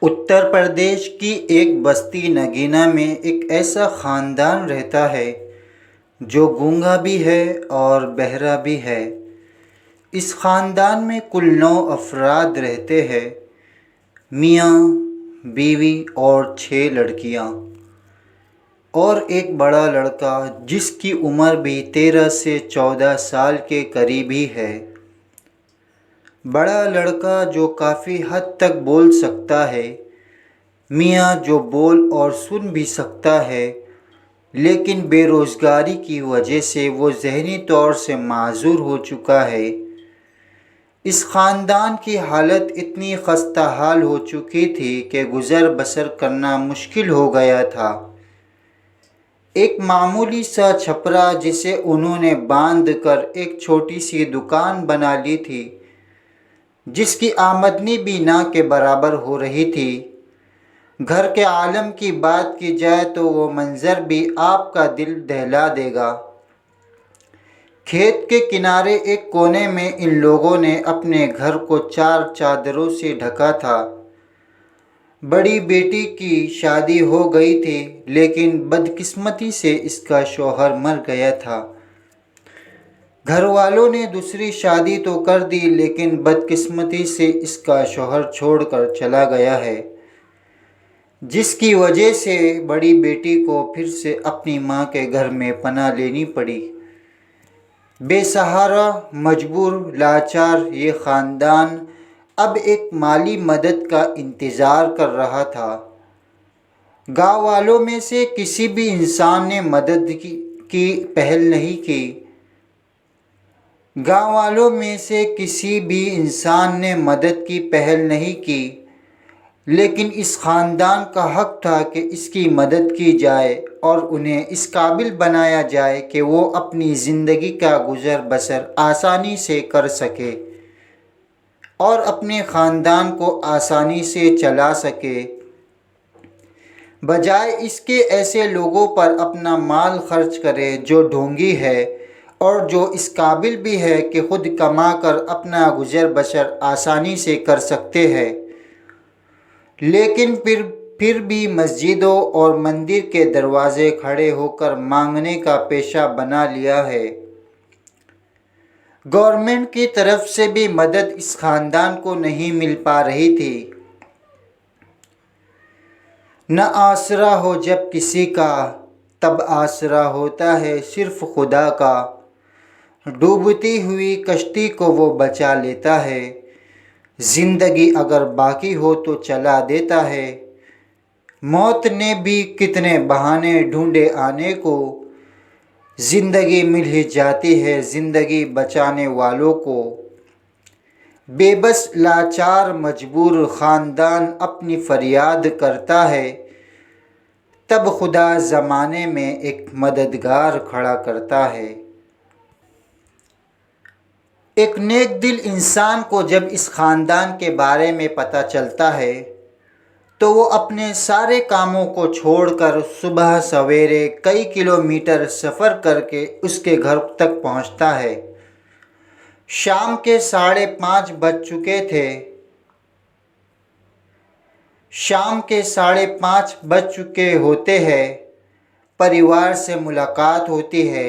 اتر پردیش کی ایک بستی نگینا میں ایک ایسا خاندان رہتا ہے جو گونگا بھی ہے اور بہرا بھی ہے۔ اس خاندان میں کل 9 افراد رہتے ہیں، میاں، بیوی اور 6 لڑکیاں، اور ایک بڑا لڑکا جس کی عمر بھی 13 سے 14 سال کے قریب ہی ہے۔ بڑا لڑکا جو کافی حد تک بول سکتا ہے، میاں جو بول اور سن بھی سکتا ہے، لیکن بے روزگاری کی وجہ سے وہ ذہنی طور سے معذور ہو چکا ہے۔ اس خاندان کی حالت اتنی خستہ حال ہو چکی تھی کہ گزر بسر کرنا مشکل ہو گیا تھا۔ ایک معمولی سا چھپرا جسے انہوں نے باندھ کر ایک چھوٹی سی دکان بنا لی تھی، جس کی آمدنی بھی نہ کے برابر ہو رہی تھی۔ گھر کے عالم کی بات کی جائے تو وہ منظر بھی آپ کا دل دہلا دے گا۔ کھیت کے کنارے ایک کونے میں ان لوگوں نے اپنے گھر کو 4 چادروں سے ڈھکا تھا۔ بڑی بیٹی کی شادی ہو گئی تھی، لیکن بدقسمتی سے اس کا شوہر مر گیا تھا۔ گھر والوں نے دوسری شادی تو کر دی، لیکن بدقسمتی سے اس کا شوہر چھوڑ کر چلا گیا ہے، جس کی وجہ سے بڑی بیٹی کو پھر سے اپنی ماں کے گھر میں پناہ لینی پڑی۔ بے سہارا، مجبور، لاچار یہ خاندان اب ایک مالی مدد کا انتظار کر رہا تھا۔ گاؤں والوں میں سے کسی بھی انسان نے مدد کی پہل نہیں کی۔ گاؤں والوں میں سے کسی بھی انسان نے مدد کی پہل نہیں کی، لیکن اس خاندان کا حق تھا کہ اس کی مدد کی جائے اور انہیں اس قابل بنایا جائے کہ وہ اپنی زندگی کا گزر بسر آسانی سے کر سکے اور اپنے خاندان کو آسانی سے چلا سکے، بجائے اس کے ایسے لوگوں پر اپنا مال خرچ کرے جو ڈھونگی ہے اور جو اس قابل بھی ہے کہ خود کما کر اپنا گزر بسر آسانی سے کر سکتے ہیں، لیکن پھر بھی مسجدوں اور مندر کے دروازے کھڑے ہو کر مانگنے کا پیشہ بنا لیا ہے۔ گورنمنٹ کی طرف سے بھی مدد اس خاندان کو نہیں مل پا رہی تھی۔ نہ آسرا ہو جب کسی کا، تب آسرا ہوتا ہے صرف خدا کا۔ ڈوبتی ہوئی کشتی کو وہ بچا لیتا ہے، زندگی اگر باقی ہو تو چلا دیتا ہے۔ موت نے بھی کتنے بہانے ڈھونڈے آنے کو، زندگی مل ہی جاتی ہے زندگی بچانے والوں کو۔ بے بس، لاچار، مجبور خاندان اپنی فریاد کرتا ہے، تب خدا زمانے میں ایک مددگار کھڑا کرتا ہے۔ ایک نیک دل انسان کو جب اس خاندان کے بارے میں پتہ چلتا ہے تو وہ اپنے سارے کاموں کو چھوڑ کر صبح سویرے کئی کلومیٹر سفر کر کے اس کے گھر تک پہنچتا ہے۔ شام کے 5:30 بج چکے تھے۔ شام کے 5:30 بج چکے ہوتے ہیں۔ پریوار سے ملاقات ہوتی ہے۔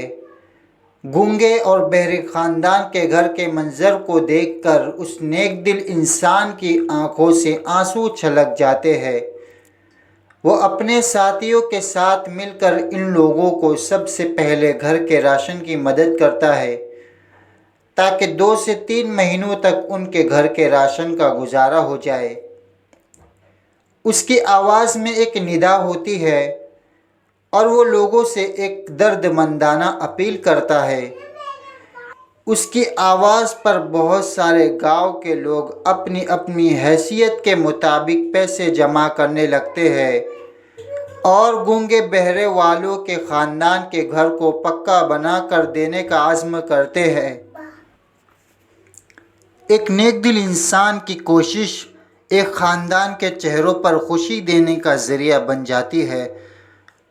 گونگے اور بہرے خاندان کے گھر کے منظر کو دیکھ کر اس نیک دل انسان کی آنکھوں سے آنسو چھلک جاتے ہیں۔ وہ اپنے ساتھیوں کے ساتھ مل کر ان لوگوں کو سب سے پہلے گھر کے راشن کی مدد کرتا ہے، تاکہ 2 سے 3 مہینوں تک ان کے گھر کے راشن کا گزارا ہو جائے۔ اس کی آواز میں ایک ندا ہوتی ہے اور وہ لوگوں سے ایک درد مندانہ اپیل کرتا ہے۔ اس کی آواز پر بہت سارے گاؤں کے لوگ اپنی اپنی حیثیت کے مطابق پیسے جمع کرنے لگتے ہیں اور گونگے بہرے والوں کے خاندان کے گھر کو پکا بنا کر دینے کا عزم کرتے ہیں۔ ایک نیک دل انسان کی کوشش ایک خاندان کے چہروں پر خوشی دینے کا ذریعہ بن جاتی ہے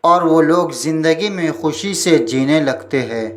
اور وہ لوگ زندگی میں خوشی سے جینے لگتے ہیں۔